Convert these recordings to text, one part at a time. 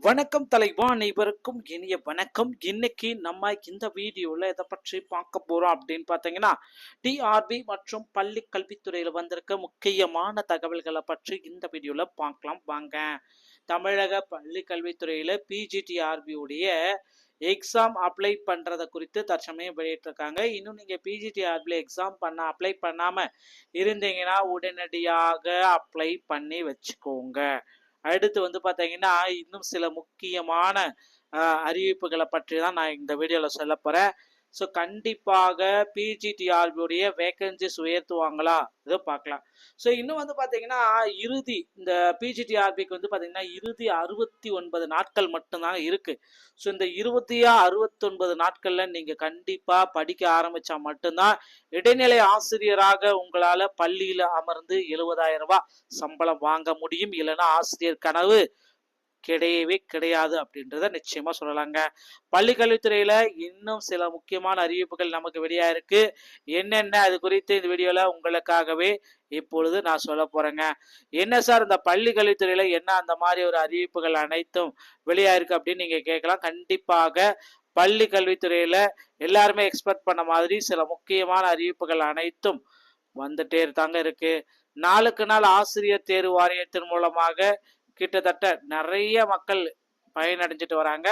வணக்கம் தலைவா, அனைவருக்கும் இனிய வணக்கம். இன்னைக்கு நம்ம இந்த வீடியோல எதை பற்றி பார்க்க போறோம் அப்படின்னு பார்த்தீங்கன்னா, டிஆர்பி மற்றும் பள்ளி கல்வித்துறையில வந்திருக்க முக்கியமான தகவல்களை பற்றி இந்த வீடியோல பார்க்கலாம் வாங்க. தமிழக பள்ளி கல்வித்துறையில பிஜிடிஆர்பி உடைய எக்ஸாம் அப்ளை பண்றத குறித்து தற்சமயம் வெளியிட்டிருக்காங்க. இன்னும் நீங்க பிஜிடிஆர்பில எக்ஸாம் அப்ளை பண்ணாம இருந்தீங்கன்னா உடனடியாக அப்ளை பண்ணி வச்சுக்கோங்க. அடுத்து வந்து பார்த்தீங்கன்னா, இன்னும் சில முக்கியமான அறிவிப்புகளை பற்றி தான் நான் இந்த வீடியோவில் சொல்ல போகிறேன். ஸோ கண்டிப்பாக பிஜிடிஆர்பியுடைய வேகன்சிஸ் உயர்த்துவாங்களா இதை பார்க்கலாம். ஸோ இன்னும் வந்து பார்த்தீங்கன்னா இந்த பிஜிடிஆர்பிக்கு வந்து பார்த்தீங்கன்னா 69 நாட்கள் மட்டும்தான் இருக்குது. ஸோ இந்த 69 நாட்களில் நீங்கள் கண்டிப்பாக படிக்க ஆரம்பித்தா மட்டும்தான் இடைநிலை ஆசிரியராக உங்களால் பள்ளியில் அமர்ந்து 70,000 ரூபாய் சம்பளம் வாங்க முடியும். இல்லைன்னா ஆசிரியர் கனவு கிடையவே கிடையாது அப்படின்றத நிச்சயமா சொல்லலாங்க. பள்ளி கல்வித்துறையில இன்னும் சில முக்கியமான அறிவிப்புகள் நமக்கு வெளியா இருக்கு. என்னென்ன அது குறித்து இந்த வீடியோல உங்களுக்காகவே இப்பொழுது நான் சொல்ல போறேங்க. என்ன சார் இந்த பள்ளி கல்வித்துறையில என்ன அந்த மாதிரி ஒரு அறிவிப்புகள் அனைத்தும் வெளியா இருக்கு அப்படின்னு நீங்க கேட்கலாம். கண்டிப்பாக பள்ளி கல்வித்துறையில எல்லாருமே எக்ஸ்பெக்ட் பண்ண மாதிரி சில முக்கியமான அறிவிப்புகள் அனைத்தும் வந்துட்டே தாங்க இருக்கு. நாளுக்கு நாள் ஆசிரியர் தேர்வு வாரியத்தின் மூலமாக கிட்டத்தட்ட நிறைய மக்கள் பயனடைஞ்சிட்டு வராங்க.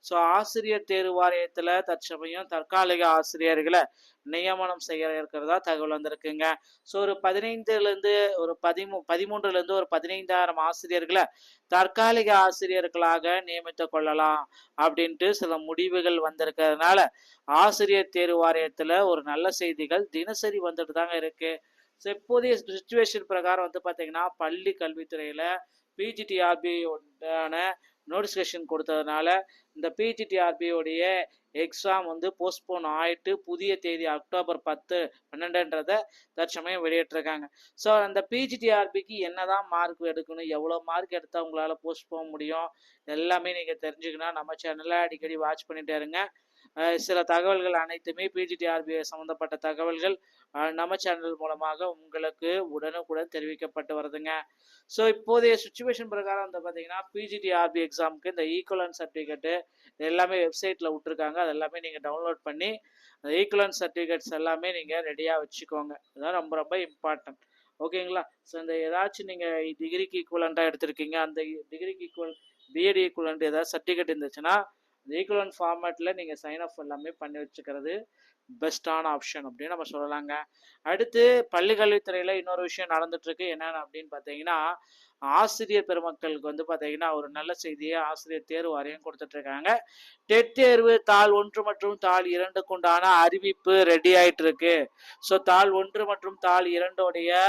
ஸோ ஆசிரியர் தேர்வு வாரியத்தில் தற்சமயம் தற்காலிக ஆசிரியர்களை நியமனம் செய்ய இருக்கிறதா தகவல் வந்திருக்குங்க. ஸோ ஒரு 15லேருந்து ஒரு 13லேருந்து ஒரு 15,000 ஆசிரியர்களை தற்காலிக ஆசிரியர்களாக நியமித்து கொள்ளலாம் அப்படின்ட்டு சில முடிவுகள் வந்திருக்கிறதுனால ஆசிரியர் தேர்வு வாரியத்தில் ஒரு நல்ல செய்திகள் தினசரி வந்துட்டு தாங்க இருக்கு. ஸோ இப்போதைய சுச்சுவேஷன் பிரகாரம் வந்து பார்த்தீங்கன்னா பள்ளி கல்வித்துறையில் பிஜிடிஆர்பியோட நோட்டிஃபிகேஷன் கொடுத்ததுனால இந்த பிஜிடிஆர்பியோடைய எக்ஸாம் வந்து போஸ்ட்போன் ஆயிட்டு புதிய தேதி அக்டோபர் 10, 12 தற்சமயம் வெளியிட்டிருக்காங்க. ஸோ அந்த பிஜிடிஆர்பிக்கு என்னதான் மார்க் எடுக்கணும், எவ்வளோ மார்க் எடுத்தால் உங்களால் போஸ்ட் போக முடியும், எல்லாமே நீங்கள் தெரிஞ்சுக்கணும். நம்ம சேனலில் அடிக்கடி வாட்ச் பண்ணிட்டே இருங்க. சில தகவல்கள் அனைத்துமே பிஜிடிஆர்பி சம்மந்தப்பட்ட தகவல்கள் நம்ம சேனல் மூலமாக உங்களுக்கு உடனுக்குடன் தெரிவிக்கப்பட்டு வருதுங்க. ஸோ இப்போதைய சுச்சுவேஷன் பிரகாரம் வந்து பார்த்தீங்கன்னா பிஜிடிஆர்பி எக்ஸாமுக்கு இந்த ஈக்குவலன்ஸ் சர்டிஃபிகேட்டு எல்லாமே வெப்சைட்டில் விட்டுருக்காங்க. அது எல்லாமே நீங்கள் டவுன்லோட் பண்ணி அந்த ஈக்குவலன்ஸ் சர்டிஃபிகேட்ஸ் எல்லாமே நீங்கள் ரெடியாக வச்சுக்கோங்க. அதுதான் ரொம்ப ரொம்ப இம்பார்ட்டன்ட். ஓகேங்களா? ஸோ இந்த ஏதாச்சும் நீங்கள் டிகிரிக்கு ஈக்குவலண்ட்டாக எடுத்திருக்கீங்க, அந்த டிகிரிக்கு ஈக்குவல் பிஎட் ஈக்குவலண்ட் ஏதாவது சர்டிஃபிகேட் இருந்துச்சுன்னா ஈக்குவலன்ட் ஃபார்மேட்டில் நீங்கள் சைன் ஆஃப் எல்லாமே பண்ணி வச்சுக்கிறது பெஸ்ட்டான ஆப்ஷன் அப்படின்னு நம்ம சொல்லலாங்க. அடுத்து பள்ளி கல்வித்துறையில் இன்னொரு விஷயம் நடந்துட்டுருக்கு. என்னென்னு அப்படின்னு பார்த்தீங்கன்னா ஆசிரியர் பெருமக்களுக்கு வந்து பார்த்தீங்கன்னா ஒரு நல்ல செய்தியை ஆசிரியர் தேர்வு வாரியம் கொடுத்துட்ருக்காங்க. டெட் தேர்வு தாள் 1 மற்றும் தாள் 2க்கு உண்டான அறிவிப்பு ரெடி ஆகிட்டு இருக்கு. ஸோ தாள் 1 மற்றும் தாள் 2உடைய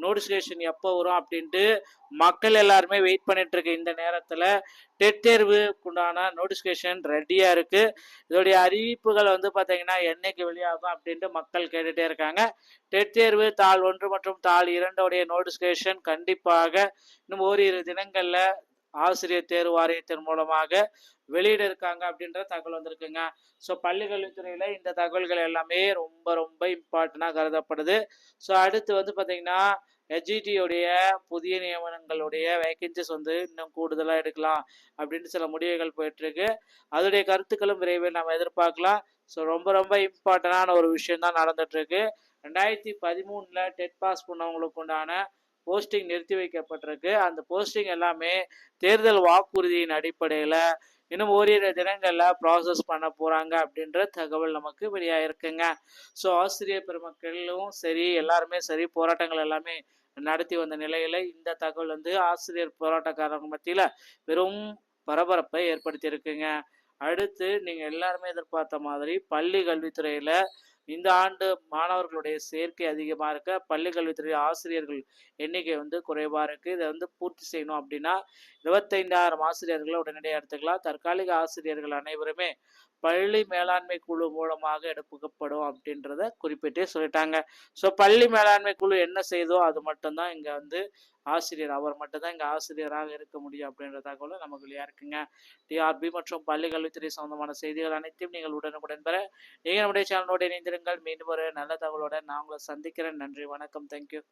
நோட்டிஃபிகேஷன் எப்போ வரும் அப்படின்ட்டு மக்கள் எல்லாருமே வெயிட் பண்ணிட்டு இருக்கு. இந்த நேரத்தில் டெட் தேர்வுக்குண்டான நோட்டிஃபிகேஷன் ரெடியாக இருக்கு. இதோடைய அறிவிப்புகள் வந்து பார்த்தீங்கன்னா என்னைக்கு வெளியாகும் அப்படின்ட்டு மக்கள் கேட்டுட்டே இருக்காங்க. டெட் தேர்வு தாள் 1 மற்றும் தாள் 2உடைய நோட்டிஃபிகேஷன் கண்டிப்பாக இன்னும் ஓரிரு தினங்களில் ஆசிரியர் தேர்வு வாரியத்தின் மூலமாக வெளியிட இருக்காங்க அப்படின்ற தகவல் வந்திருக்குங்க. ஸோ பள்ளி கல்வித்துறையில் இந்த தகவல்கள் எல்லாமே ரொம்ப ரொம்ப இம்பார்ட்டண்டாக கருதப்படுது. ஸோ அடுத்து வந்து பார்த்தீங்கன்னா எஸ்ஜிடியோடைய புதிய நியமனங்களுடைய வேகன்சிஸ் வந்து இன்னும் கூடுதலாக எடுக்கலாம் அப்படின்ட்டு சில முடிவுகள் போயிட்டுருக்கு. அதோடைய கருத்துக்களும் விரைவில் நம்ம எதிர்பார்க்கலாம். ஸோ ரொம்ப ரொம்ப இம்பார்ட்டண்டான ஒரு விஷயம் தான் நடந்துட்டுருக்கு. 2013 டெட் பாஸ் பண்ணவங்களுக்கு உண்டான போஸ்டிங் நிறுத்தி வைக்கப்பட்டிருக்கு. அந்த போஸ்டிங் எல்லாமே தேர்தல் வாக்குறுதியின் அடிப்படையில் இன்னும் ஓரிரு தினங்களில் ப்ராசஸ் பண்ண போகிறாங்க அப்படின்ற தகவல் நமக்கு வெளியாகிருக்குங்க. ஸோ ஆசிரியர் பெருமக்களும் சரி எல்லாருமே சரி போராட்டங்கள் எல்லாமே நடத்தி வந்த நிலையில் இந்த தகவல் வந்து ஆசிரியர் போராட்டக்காரங்க மத்தியில் வெறும் பரபரப்பை ஏற்படுத்தி இருக்குங்க. அடுத்து நீங்கள் எல்லாருமே எதிர்பார்த்த மாதிரி பள்ளி கல்வித்துறையில் இந்த ஆண்டு மாணவர்களுடைய சேர்க்கை அதிகமாக இருக்க பள்ளி கல்வித்துறை ஆசிரியர்கள் எண்ணிக்கை வந்து குறைவாக இருக்குது. இதை வந்து பூர்த்தி செய்யணும் அப்படின்னா 25,000 ஆசிரியர்களை உடனடியாக எடுத்துக்கலாம். தற்காலிக ஆசிரியர்கள் அனைவருமே பள்ளி மேலாண்மை குழு மூலமாக எடுக்கப்படும் அப்படின்றத குறிப்பிட்டே சொல்லிட்டாங்க. ஸோ பள்ளி மேலாண்மை குழு என்ன செய்தோ அது மட்டும்தான் இங்கே வந்து ஆசிரியர், அவர் மட்டும்தான் இங்கே ஆசிரியராக இருக்க முடியும் அப்படின்ற தகவலும் நமக்கு வெளியாக இருக்குங்க. டிஆர்பி மற்றும் பள்ளி கல்வித்துறை சம்பந்தமான செய்திகள் அனைத்தையும் நீங்கள் உடனுக்குடன் பெற நீங்கள் நம்முடைய சேனலோடு இணைந்திருங்கள். மீண்டும் ஒரு நல்ல தகவலோட நான் உங்களை சந்திக்கிறேன். நன்றி, வணக்கம், தேங்க்யூ.